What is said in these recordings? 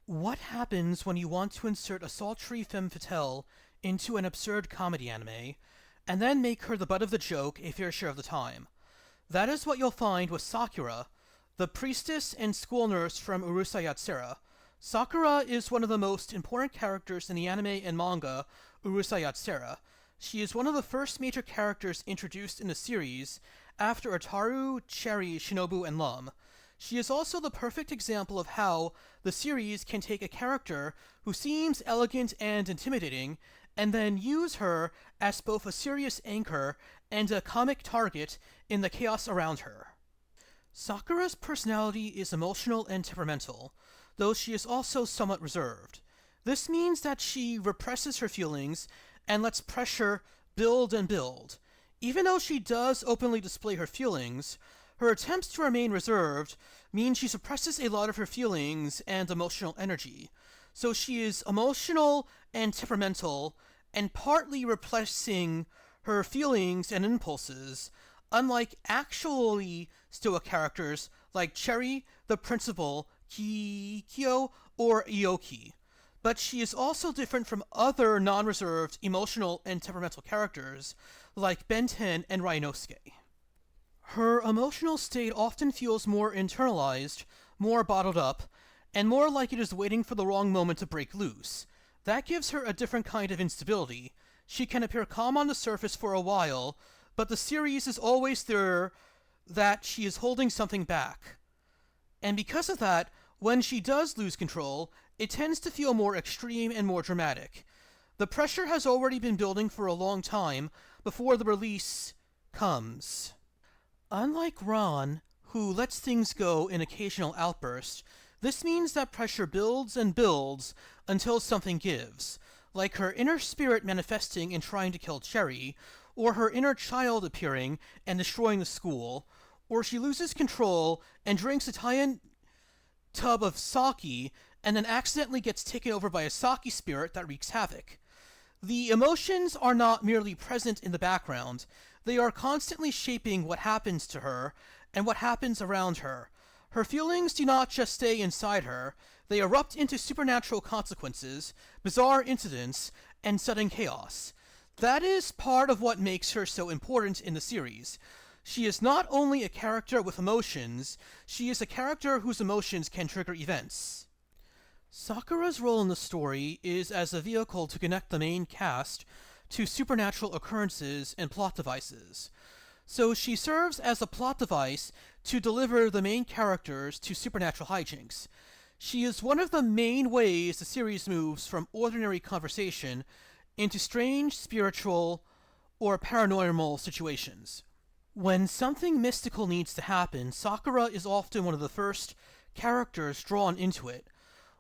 What happens when you want to insert a sultry femme fatale into an absurd comedy anime, and then make her the butt of the joke a fair share of the time? That is what you'll find with Sakura, the priestess and school nurse from Urusei Yatsera. Sakura is one of the most important characters in the anime and manga Urusei Yatsera. She is one of the first major characters introduced in the series after Ataru, Cherry, Shinobu, and Lum. She is also the perfect example of how the series can take a character who seems elegant and intimidating and then use her as both a serious anchor and a comic target in the chaos around her. Sakura's personality is emotional and temperamental, though she is also somewhat reserved. This means that she represses her feelings and lets pressure build and build. Even though she does openly display her feelings, her attempts to remain reserved mean she suppresses a lot of her feelings and emotional energy. So she is emotional and temperamental, and partly repressing her feelings and impulses, unlike actually stoic characters like Cherry, the principal, Kikyo, or Ioki. But she is also different from other non-reserved, emotional, and temperamental characters like Ben 10 and Ryonosuke. Her emotional state often feels more internalized, more bottled up, and more like it is waiting for the wrong moment to break loose. That gives her a different kind of instability. She can appear calm on the surface for a while, but the series is always there that she is holding something back. And because of that, when she does lose control, it tends to feel more extreme and more dramatic. The pressure has already been building for a long time before the release comes. Unlike Ron, who lets things go in occasional outbursts, this means that pressure builds and builds until something gives, like her inner spirit manifesting and trying to kill Cherry, or her inner child appearing and destroying the school, or she loses control and drinks a giant tub of sake and then accidentally gets taken over by a sake spirit that wreaks havoc. The emotions are not merely present in the background, they are constantly shaping what happens to her and what happens around her. Her feelings do not just stay inside her, they erupt into supernatural consequences, bizarre incidents, and sudden chaos. That is part of what makes her so important in the series. She is not only a character with emotions, she is a character whose emotions can trigger events. Sakura's role in the story is as a vehicle to connect the main cast to supernatural occurrences and plot devices. So she serves as a plot device to deliver the main characters to supernatural hijinks. She is one of the main ways the series moves from ordinary conversation into strange, spiritual, or paranormal situations. When something mystical needs to happen, Sakura is often one of the first characters drawn into it.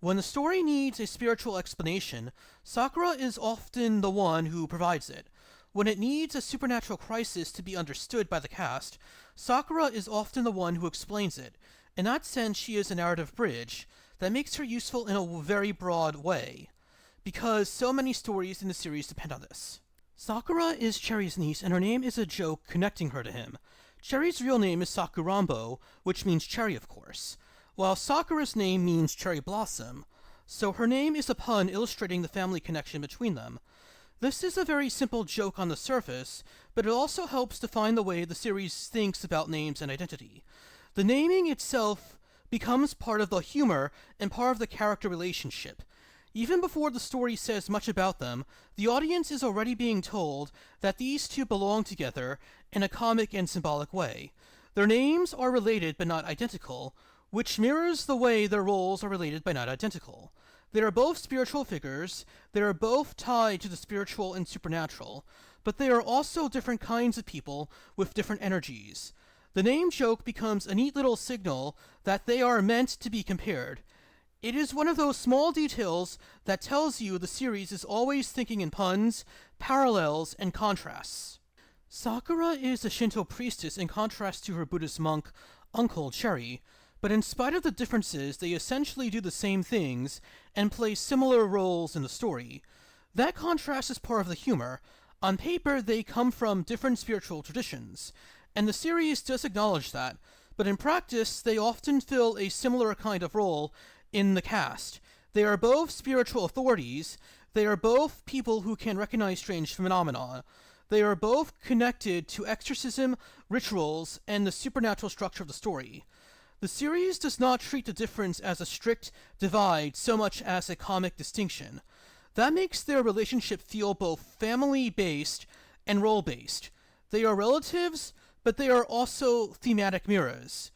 When the story needs a spiritual explanation, Sakura is often the one who provides it. When it needs a supernatural crisis to be understood by the cast, Sakura is often the one who explains it. In that sense, she is a narrative bridge that makes her useful in a very broad way, because so many stories in the series depend on this. Sakura is Cherry's niece, and her name is a joke connecting her to him. Cherry's real name is Sakurambo, which means cherry, of course, while Sakura's name means cherry blossom, so her name is a pun illustrating the family connection between them. This is a very simple joke on the surface, but it also helps define the way the series thinks about names and identity. The naming itself becomes part of the humor and part of the character relationship. Even before the story says much about them, the audience is already being told that these two belong together in a comic and symbolic way. Their names are related but not identical, which mirrors the way their roles are related but not identical. They are both spiritual figures, they are both tied to the spiritual and supernatural, but they are also different kinds of people with different energies. The name joke becomes a neat little signal that they are meant to be compared. It is one of those small details that tells you the series is always thinking in puns, parallels, and contrasts. Sakura is a Shinto priestess in contrast to her Buddhist monk, Uncle Cherry, but in spite of the differences, they essentially do the same things and play similar roles in the story. That contrast is part of the humor. On paper, they come from different spiritual traditions, and the series does acknowledge that, but in practice, they often fill a similar kind of role in the cast. They are both spiritual authorities. They are both people who can recognize strange phenomena. They are both connected to exorcism, rituals, and the supernatural structure of the story. The series does not treat the difference as a strict divide so much as a comic distinction. That makes their relationship feel both family-based and role-based. They are relatives, but they are also thematic mirrors.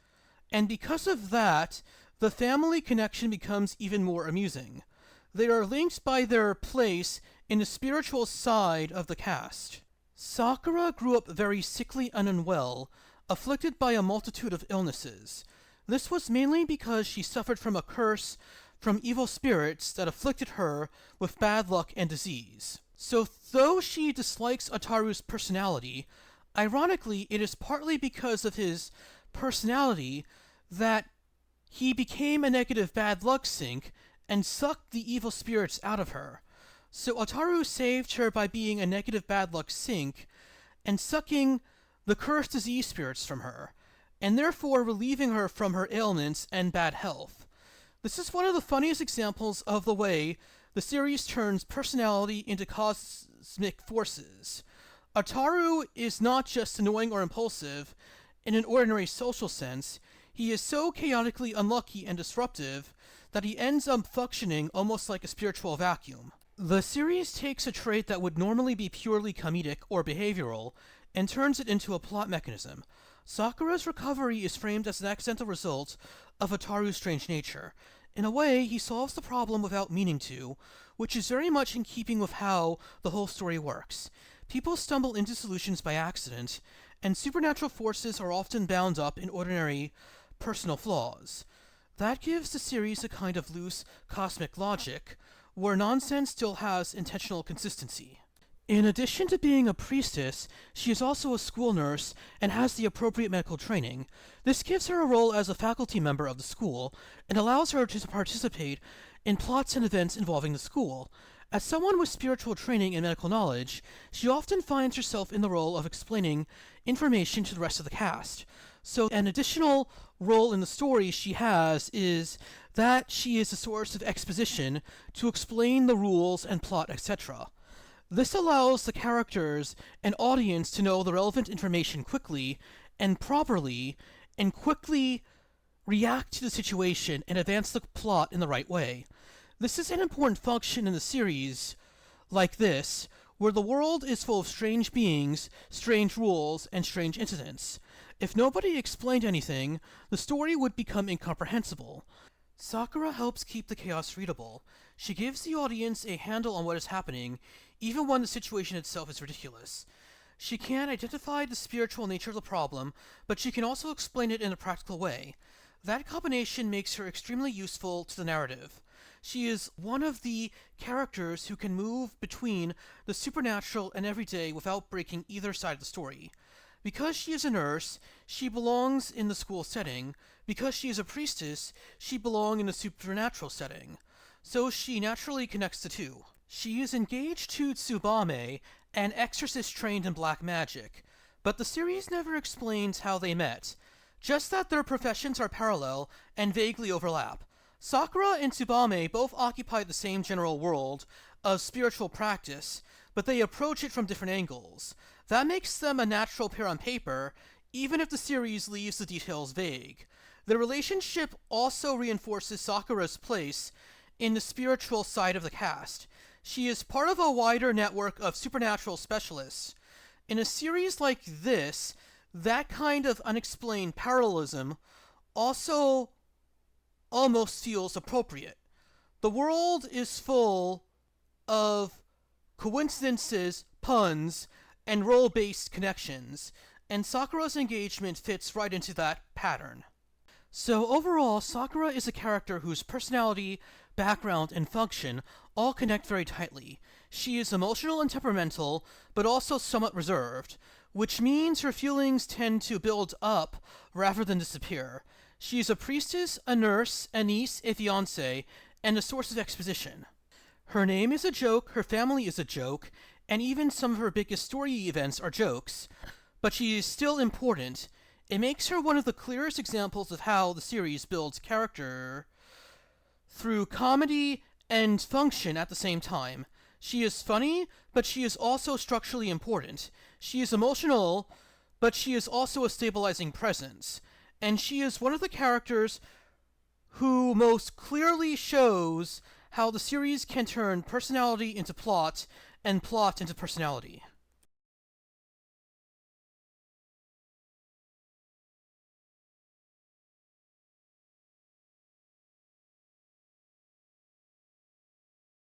And because of that, the family connection becomes even more amusing. They are linked by their place in the spiritual side of the cast. Sakura grew up very sickly and unwell, afflicted by a multitude of illnesses. This was mainly because she suffered from a curse from evil spirits that afflicted her with bad luck and disease. So though she dislikes Ataru's personality, ironically it is partly because of his personality that he became a negative bad luck sink and sucked the evil spirits out of her. So Ataru saved her by being a negative bad luck sink and sucking the cursed disease spirits from her, and therefore relieving her from her ailments and bad health. This is one of the funniest examples of the way the series turns personality into cosmic forces. Ataru is not just annoying or impulsive in an ordinary social sense. He is so chaotically unlucky and disruptive that he ends up functioning almost like a spiritual vacuum. The series takes a trait that would normally be purely comedic or behavioral and turns it into a plot mechanism. Sakura's recovery is framed as an accidental result of Ataru's strange nature. In a way, he solves the problem without meaning to, which is very much in keeping with how the whole story works. People stumble into solutions by accident, and supernatural forces are often bound up in ordinary personal flaws. That gives the series a kind of loose cosmic logic, where nonsense still has intentional consistency. In addition to being a priestess, she is also a school nurse and has the appropriate medical training. This gives her a role as a faculty member of the school and allows her to participate in plots and events involving the school. As someone with spiritual training and medical knowledge, she often finds herself in the role of explaining information to the rest of the cast. So an additional role in the story she has is that she is a source of exposition to explain the rules and plot, etc. This allows the characters and audience to know the relevant information quickly and properly, and quickly react to the situation and advance the plot in the right way. This is an important function in the series like this, where the world is full of strange beings, strange rules, and strange incidents. If nobody explained anything, the story would become incomprehensible. Sakura helps keep the chaos readable. She gives the audience a handle on what is happening, even when the situation itself is ridiculous. She can identify the spiritual nature of the problem, but she can also explain it in a practical way. That combination makes her extremely useful to the narrative. She is one of the characters who can move between the supernatural and everyday without breaking either side of the story. Because she is a nurse, she belongs in the school setting. Because she is a priestess, she belongs in the supernatural setting. So she naturally connects the two. She is engaged to Tsubame, an exorcist trained in black magic, but the series never explains how they met, just that their professions are parallel and vaguely overlap. Sakura and Tsubame both occupy the same general world of spiritual practice, but they approach it from different angles. That makes them a natural pair on paper, even if the series leaves the details vague. The relationship also reinforces Sakura's place in the spiritual side of the cast. She is part of a wider network of supernatural specialists. In a series like this, that kind of unexplained parallelism also almost feels appropriate. The world is full of coincidences, puns, and role-based connections, and Sakura's engagement fits right into that pattern. So overall, Sakura is a character whose personality, background, and function all connect very tightly. She is emotional and temperamental, but also somewhat reserved, which means her feelings tend to build up rather than disappear. She is a priestess, a nurse, a niece, a fiancée, and a source of exposition. Her name is a joke, her family is a joke, and even some of her biggest story events are jokes, but she is still important. It makes her one of the clearest examples of how the series builds character through comedy and function at the same time. She is funny, but she is also structurally important. She is emotional, but she is also a stabilizing presence. And she is one of the characters who most clearly shows how the series can turn personality into plot and plot into personality.